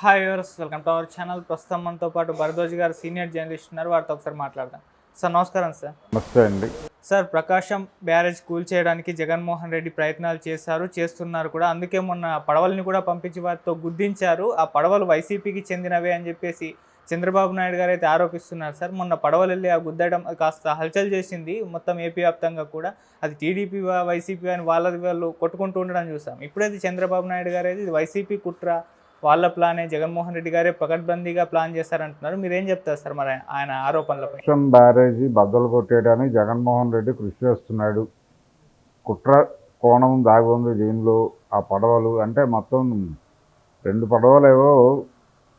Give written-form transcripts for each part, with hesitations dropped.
Hi viewers, welcome to our channel. ప్రస్తుతం మనతో పాటు భరద్వాజ్ గారు సీనియర్ జర్నలిస్ట్ ఉన్నారు. వారితో ఒకసారి మాట్లాడదాం. సార్ నమస్కారం. సార్ నమస్తే అండి. సార్, ప్రకాశం బ్యారేజ్ కూల్చేయడానికి జగన్మోహన్ రెడ్డి ప్రయత్నాలు చేస్తున్నారు కూడా. అందుకే మొన్న పడవల్ని కూడా పంపించి వారితో గుద్దించారు. ఆ పడవలు వైసీపీకి చెందినవే అని చెప్పేసి చంద్రబాబు నాయుడు గారు అయితే ఆరోపిస్తున్నారు. సార్, మొన్న పడవలు వెళ్ళి ఆ గుద్దడం కాస్త హల్చల్ చేసింది మొత్తం ఏపీ వ్యాప్తంగా కూడా. అది టీడీపీ వైసీపీ అని వాళ్ళు కొట్టుకుంటూ ఉండడం చూసాం. ఇప్పుడైతే చంద్రబాబు నాయుడు గారు అయితే ఇది వైసీపీ కుట్ర, వాళ్ళ ప్లానే, జగన్మోహన్ రెడ్డి గారే పకడ్బందీగా ప్లాన్ చేస్తారంటున్నారు. మీరేం చెప్తారు సార్ మరి ఆయన ఆరోపణలపై? కాళేశ్వరం బ్యారేజీ బద్దలు కొట్టేయడానికి జగన్మోహన్ రెడ్డి కృషి చేస్తున్నాడు. కుట్ర కోణం దాగి ఉంది దీనిలో. ఆ పడవలు అంటే మొత్తం 2 పడవలేవో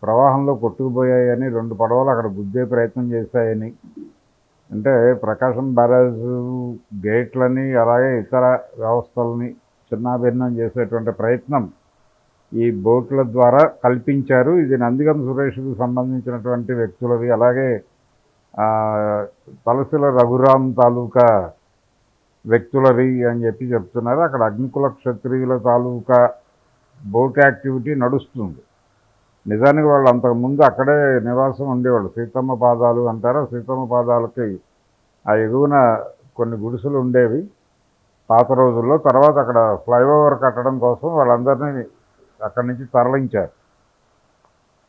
ప్రవాహంలో కొట్టుకుపోయాయని, 2 పడవలు అక్కడ గుద్దే ప్రయత్నం చేశాయని, అంటే ప్రకాశం బ్యారేజ్ గేట్లని అలాగే ఇతర వ్యవస్థలని చిన్నాభిన్నం చేసేటువంటి ప్రయత్నం ఈ బోట్ల ద్వారా కల్పించారు. ఇది నందిగం సురేష్కు సంబంధించినటువంటి వ్యక్తులవి. అలాగే తలసిల రఘురాం తాలూకా వ్యక్తులవి అని చెప్తున్నారు. అక్కడ అగ్నికుల క్షత్రియుల తాలూకా బోట్ యాక్టివిటీ నడుస్తుంది. నిజానికి వాళ్ళు అంతకుముందు అక్కడే నివాసం ఉండేవాళ్ళు. సీతమ్మ పాదాలు అంటారు. సీతమ్మ పాదాలకి ఆ ఎగువన కొన్ని గుడిసెలు ఉండేవి పాత రోజుల్లో. తర్వాత అక్కడ ఫ్లైఓవర్ కట్టడం కోసం వాళ్ళందరినీ అక్కడి నుంచి తరలించారు.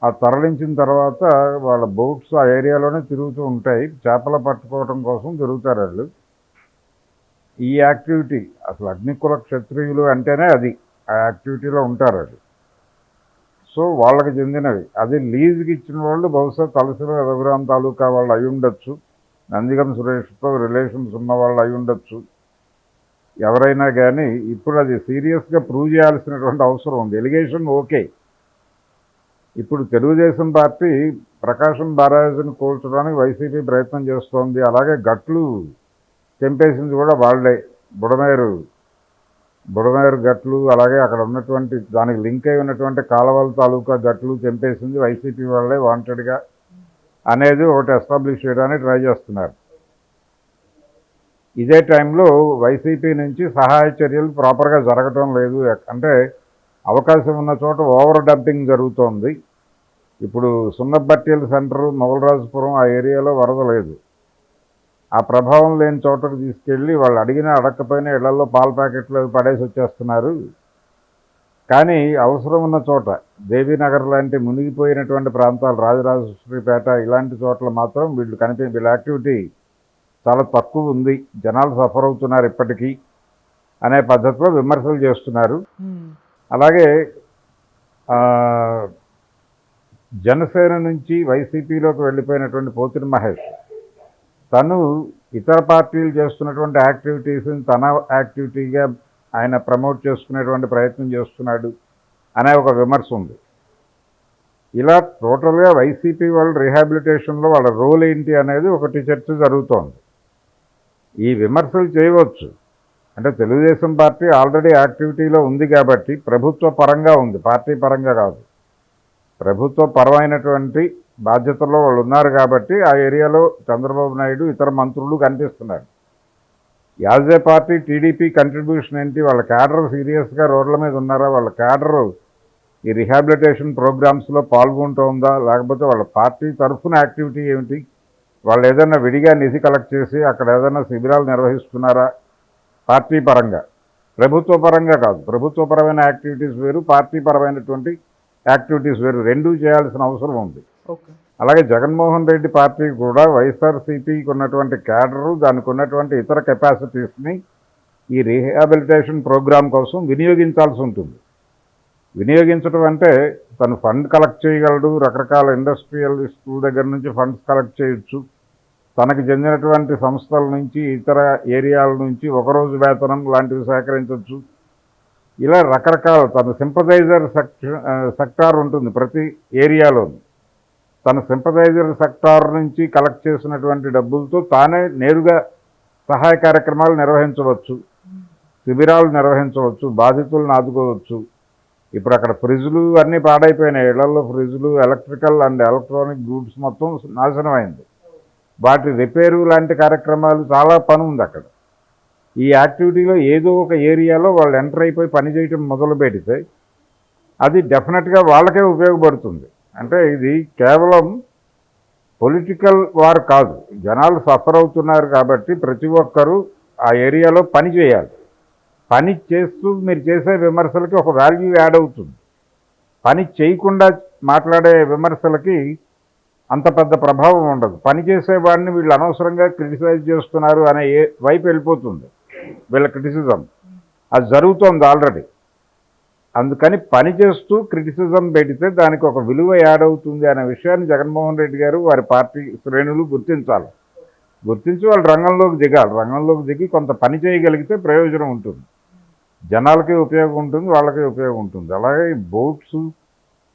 ఆ తరలించిన తర్వాత వాళ్ళ బోట్స్ ఆ ఏరియాలోనే తిరుగుతూ ఉంటాయి. చేపలు పట్టుకోవడం కోసం తిరుగుతారు వాళ్ళు. ఈ యాక్టివిటీ అసలు అగ్నికుల క్షత్రియులు అంటేనే అది, ఆ యాక్టివిటీలో ఉంటారు అది. సో వాళ్ళకి చెందినవి. అది లీజుకి ఇచ్చిన వాళ్ళు బహుశా తలసిల రఘురాం తాలూకా వాళ్ళు అయి ఉండొచ్చు, నందిగం సురేష్తో రిలేషన్స్ ఉన్న వాళ్ళు అయి ఉండొచ్చు, ఎవరైనా కానీ. ఇప్పుడు అది సీరియస్గా ప్రూవ్ చేయాల్సినటువంటి అవసరం ఉంది. Allegation okay. ఇప్పుడు తెలుగుదేశం పార్టీ ప్రకాశం బ్యారేజ్ని కూల్చడానికి వైసీపీ ప్రయత్నం చేస్తోంది. అలాగే గట్లు తెంపేసింది కూడా వాళ్ళే. బుడమేరు గట్లు, అలాగే అక్కడ ఉన్నటువంటి దానికి లింక్ అయి ఉన్నటువంటి కాలవల తాలూకా గట్లు తెంపేసింది వైసీపీ వాళ్ళే వాంటెడ్గా అనేది ఒకటి ఎస్టాబ్లిష్ చేయడానికి ట్రై చేస్తున్నారు. ఇదే టైంలో వైసీపీ నుంచి సహాయ చర్యలు ప్రాపర్గా జరగటం లేదు. అంటే అవకాశం ఉన్న చోట ఓవర్ డంపింగ్ జరుగుతోంది. ఇప్పుడు సున్నబట్టీల సెంటరు, మొగలరాజుపురం ఆ ఏరియాలో వరద లేదు. ఆ ప్రభావం లేని చోటకు తీసుకెళ్ళి వాళ్ళు అడిగినా అడగకపోయినా ఇళ్లలో పాల ప్యాకెట్లు పడేసి వచ్చేస్తున్నారు. కానీ అవసరం ఉన్న చోట దేవీనగర్ లాంటి మునిగిపోయినటువంటి ప్రాంతాలు, రాజరాజేశ్వరిపేట ఇలాంటి చోట్ల మాత్రం వీళ్ళ యాక్టివిటీ చాలా తక్కువ ఉంది, జనాలు సఫర్ అవుతున్నారు ఇప్పటికీ అనే పద్ధతిలో విమర్శలు చేస్తున్నారు. అలాగే జనసేన నుంచి వైసీపీలోకి వెళ్ళిపోయినటువంటి పోతిరి మహేష్, తను ఇతర పార్టీలు చేస్తున్నటువంటి యాక్టివిటీస్ని తన యాక్టివిటీగా ఆయన ప్రమోట్ చేసుకునేటువంటి ప్రయత్నం చేస్తున్నాడు అనే ఒక విమర్శ ఉంది. ఇలా టోటల్గా వైసీపీ వాళ్ళ రీహాబిలిటేషన్లో వాళ్ళ రోల్ ఏంటి అనేది ఒకటి చర్చ జరుగుతోంది. ఈ విమర్శలు చేయవచ్చు. అంటే తెలుగుదేశం పార్టీ ఆల్రెడీ యాక్టివిటీలో ఉంది కాబట్టి ప్రభుత్వ పరంగా ఉంది, పార్టీ పరంగా కాదు. ప్రభుత్వ పరమైనటువంటి బాధ్యతల్లో వాళ్ళు ఉన్నారు కాబట్టి ఆ ఏరియాలో చంద్రబాబు నాయుడు ఇతర మంత్రులు కనిపిస్తున్నారు. As a party TDP contribution ఏంటి? వాళ్ళ క్యాడర్ సీరియస్గా రోడ్ల మీద ఉన్నారా? వాళ్ళ క్యాడర్ ఈ రిహాబిలిటేషన్ ప్రోగ్రామ్స్లో పాల్గొంటుందా? లేకపోతే వాళ్ళ పార్టీ తరఫున యాక్టివిటీ ఏమిటి? వాళ్ళు ఏదైనా విడిగా నిధి కలెక్ట్ చేసి అక్కడ ఏదైనా శిబిరాలు నిర్వహిస్తున్నారా? పార్టీ పరంగా, ప్రభుత్వ పరంగా కాదు. ప్రభుత్వపరమైన యాక్టివిటీస్ వేరు, పార్టీ పరమైనటువంటి యాక్టివిటీస్ వేరు. రెండూ చేయాల్సిన అవసరం ఉంది. అలాగే జగన్మోహన్ రెడ్డి పార్టీ కూడా వైఎస్ఆర్సీపీకి ఉన్నటువంటి క్యాడరు, దానికి ఉన్నటువంటి ఇతర కెపాసిటీస్ని ఈ రీహాబిలిటేషన్ ప్రోగ్రాం కోసం వినియోగించాల్సి ఉంటుంది. వినియోగించడం అంటే తను ఫండ్ కలెక్ట్ చేయగలడు, రకరకాల ఇండస్ట్రియలిస్టుల దగ్గర నుంచి ఫండ్స్ కలెక్ట్ చేయొచ్చు, తనకు చెందినటువంటి సంస్థల నుంచి ఇతర ఏరియాల నుంచి ఒకరోజు వేతనం లాంటివి సేకరించవచ్చు. ఇలా రకరకాల తన సింపథైజర్ సెక్టార్ ఉంటుంది ప్రతి ఏరియాలోని. తన సింపథైజర్ సెక్టార్ నుంచి కలెక్ట్ చేసినటువంటి డబ్బులతో తానే నేరుగా సహాయ కార్యక్రమాలు నిర్వహించవచ్చు, శిబిరాలు నిర్వహించవచ్చు, బాధితులను ఆదుకోవచ్చు. ఇప్పుడు అక్కడ ఫ్రిడ్జ్లు అన్నీ పాడైపోయినాయి. ఇళ్లలో ఫ్రిడ్జ్లు, ఎలక్ట్రికల్ అండ్ ఎలక్ట్రానిక్ గూడ్స్ మొత్తం నాశనమైంది. వాటి రిపేరు లాంటి కార్యక్రమాలు చాలా పని ఉంది అక్కడ. ఈ యాక్టివిటీలో ఏదో ఒక ఏరియాలో వాళ్ళు ఎంటర్ అయిపోయి పనిచేయటం మొదలు పెడితే అది డెఫినెట్గా వాళ్ళకే ఉపయోగపడుతుంది. అంటే ఇది కేవలం పొలిటికల్ వార్ కాదు, జనాలు సఫర్ అవుతున్నారు కాబట్టి ప్రతి ఒక్కరూ ఆ ఏరియాలో పని చేయాలి. పని చేస్తూ మీరు చేసే విమర్శలకి ఒక వాల్యూ యాడ్ అవుతుంది. పని చేయకుండా మాట్లాడే విమర్శలకి అంత పెద్ద ప్రభావం ఉండదు. పని చేసేవాడిని వీళ్ళు అనవసరంగా క్రిటిసైజ్ చేస్తున్నారు అనే వైపు వెళ్ళిపోతుంది వీళ్ళ క్రిటిసిజం. అది జరుగుతోంది ఆల్రెడీ. అందుకని పని చేస్తూ క్రిటిసిజం పెడితే దానికి ఒక విలువ యాడ్ అవుతుంది అనే విషయాన్ని జగన్మోహన్ రెడ్డి గారు వారి పార్టీ శ్రేణులు గుర్తించాలి. గుర్తించి వాళ్ళు రంగంలోకి దిగాలి. రంగంలోకి దిగి కొంత పని చేయగలిగితే ప్రయోజనం ఉంటుంది, జనాలకి ఉపయోగం ఉంటుంది, వాళ్ళకి ఉపయోగం ఉంటుంది. అలాగే బోట్స్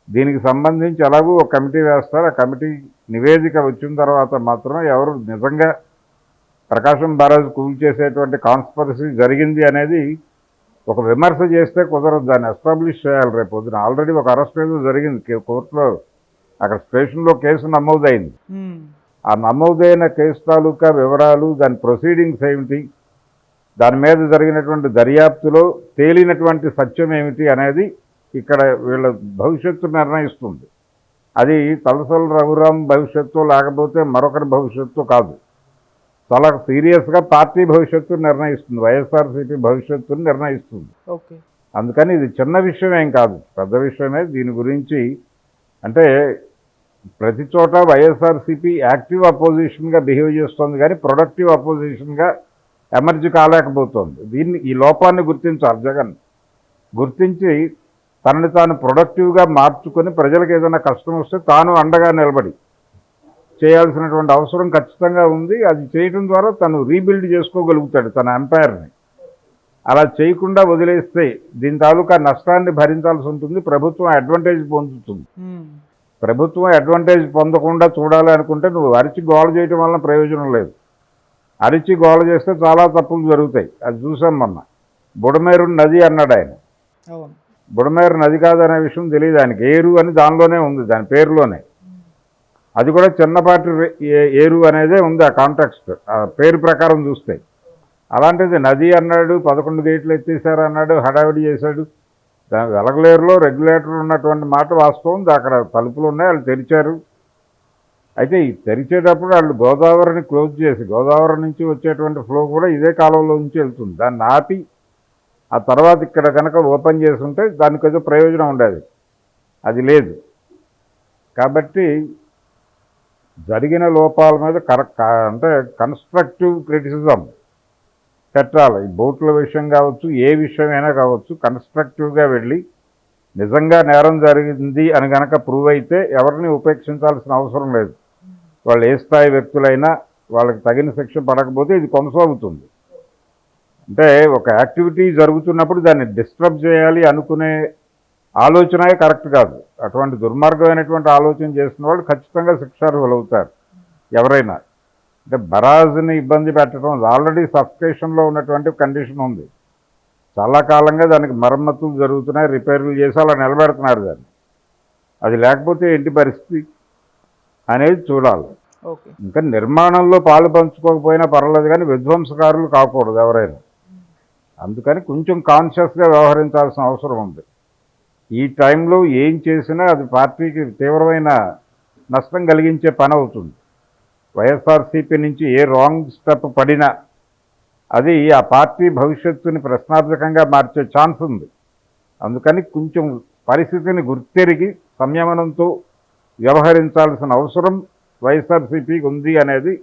దీనికి సంబంధించి ఎలాగూ ఒక కమిటీ వేస్తారు. ఆ కమిటీ నివేదిక వచ్చిన తర్వాత మాత్రం ఎవరు నిజంగా ప్రకాశం బ్యారేజ్ కూల్చేసేటువంటి కాన్స్పరసీ జరిగింది అనేది ఒక విమర్శ చేస్తే కుదరదు, దాన్ని ఎస్టాబ్లిష్ చేయాలి. రేపు పొద్దున ఆల్రెడీ ఒక అరెస్ట్ ఏదో జరిగింది కోర్టులో, అక్కడ స్టేషన్లో కేసు నమోదైంది. ఆ నమోదైన కేసు తాలూకా వివరాలు, దాని ప్రొసీడింగ్స్ ఏమిటి, దాని మీద జరిగినటువంటి దర్యాప్తులో తేలినటువంటి సత్యం ఏమిటి అనేది ఇక్కడ వీళ్ళ భవిష్యత్తు నిర్ణయిస్తుంది. అది తలసల రఘురాం భవిష్యత్తు లేకపోతే మరొకరి భవిష్యత్తు కాదు, చాలా సీరియస్గా పార్టీ భవిష్యత్తు నిర్ణయిస్తుంది, వైఎస్ఆర్సీపీ భవిష్యత్తును నిర్ణయిస్తుంది. అందుకని ఇది చిన్న విషయం ఏం కాదు, పెద్ద విషయమే. దీని గురించి అంటే ప్రతి చోట వైఎస్ఆర్సీపీ యాక్టివ్ అపోజిషన్గా బిహేవ్ చేస్తుంది కానీ ప్రొడక్టివ్ అపోజిషన్గా ఎమర్జీ కాలేకపోతుంది. ఈ లోపాన్ని గుర్తించాలి జగన్. గుర్తించి తనని తాను ప్రొడక్టివ్గా మార్చుకొని ప్రజలకు ఏదైనా కష్టం వస్తే తాను అండగా నిలబడి చేయాల్సినటువంటి అవసరం ఖచ్చితంగా ఉంది. అది చేయడం ద్వారా తను రీబిల్డ్ చేసుకోగలుగుతాడు తన ఎంపైర్ని. అలా చేయకుండా వదిలేస్తే దీని తాలూకా నష్టాన్ని భరించాల్సి ఉంటుంది, ప్రభుత్వం అడ్వాంటేజ్ పొందుతుంది. ప్రభుత్వం అడ్వాంటేజ్ పొందకుండా చూడాలి అనుకుంటే నువ్వు అరిచి గోల చేయడం వల్ల ప్రయోజనం లేదు. అరిచి గోల చేస్తే చాలా తప్పులు జరుగుతాయి. అది చూసాం మొన్న. బుడమేరు నది అన్నాడు ఆయన. బుడమేరు నది కాదనే విషయం తెలియదు ఆయనకి. ఏరు అని దానిలోనే ఉంది, దాని పేరులోనే. అది కూడా చిన్నపాటి ఏరు అనేదే ఉంది ఆ కాంటెక్స్ట్, ఆ పేరు ప్రకారం చూస్తే. అలాంటిది నది అన్నాడు, 11 గేట్లు ఎత్తేసారు అన్నాడు, హడావిడి చేశాడు. వెలగలేరులో రెగ్యులేటర్ ఉన్నటువంటి మాట వాస్తవం. అక్కడ తలుపులు ఉన్నాయి, వాళ్ళు తెరిచారు. అయితే ఈ తెరిచేటప్పుడు వాళ్ళు గోదావరిని క్లోజ్ చేసి, గోదావరి నుంచి వచ్చేటువంటి ఫ్లో కూడా ఇదే కాలంలో నుంచి వెళ్తుంది, దాన్ని ఆపి ఆ తర్వాత ఇక్కడ కనుక ఓపెన్ చేసి ఉంటే దానికి ఏదో ప్రయోజనం ఉండేది. అది లేదు. కాబట్టి జరిగిన లోపాల మీద అంటే కన్స్ట్రక్టివ్ క్రిటిసిజం పెట్టాలి. ఈ బోట్ల విషయం కావచ్చు, ఏ విషయమైనా కావచ్చు, కన్స్ట్రక్టివ్గా వెళ్ళి నిజంగా నేరం జరిగింది అని కనుక ప్రూవ్ అయితే ఎవరిని ఉపేక్షించాల్సిన అవసరం లేదు. వాళ్ళు ఏ స్థాయి వ్యక్తులైనా వాళ్ళకి తగిన శిక్ష పడకపోతే ఇది కొనసాగుతుంది. అంటే ఒక యాక్టివిటీ జరుగుతున్నప్పుడు దాన్ని డిస్టర్బ్ చేయాలి అనుకునే ఆలోచనే కరెక్ట్ కాదు. అటువంటి దుర్మార్గమైనటువంటి ఆలోచన చేసిన వాళ్ళు ఖచ్చితంగా శిక్షార్హులు అవుతారు ఎవరైనా. అంటే బరాజ్ని ఇబ్బంది పెట్టడం, ఆల్రెడీ సబ్స్టేషన్లో ఉన్నటువంటి కండిషన్ ఉంది, చాలా కాలంగా దానికి మరమ్మతులు జరుగుతున్నాయి, రిపేర్లు చేసి అలా నిలబెడుతున్నారు దాన్ని. అది లేకపోతే ఏంటి పరిస్థితి అనేది చూడాలి. ఇంకా నిర్మాణంలో పాలు పంచుకోకపోయినా పర్వాలేదు కానీ విధ్వంసకారులు కాకూడదు ఎవరైనా. అందుకని కొంచెం కాన్షియస్గా వ్యవహరించాల్సిన అవసరం ఉంది. ఈ టైంలో ఏం చేసినా అది పార్టీకి తీవ్రమైన నష్టం కలిగించే పని అవుతుంది. వైఎస్ఆర్సీపీ నుంచి ఏ రాంగ్ స్టెప్ పడినా అది ఆ పార్టీ భవిష్యత్తుని ప్రశ్నార్థకంగా మార్చే ఛాన్స్ ఉంది. అందుకని కొంచెం పరిస్థితిని గుర్తెరిగి సంయమనంతో వ్యవహరించాల్సిన అవసరం వైఎస్ఆర్సీపీకి ఉంది అనేది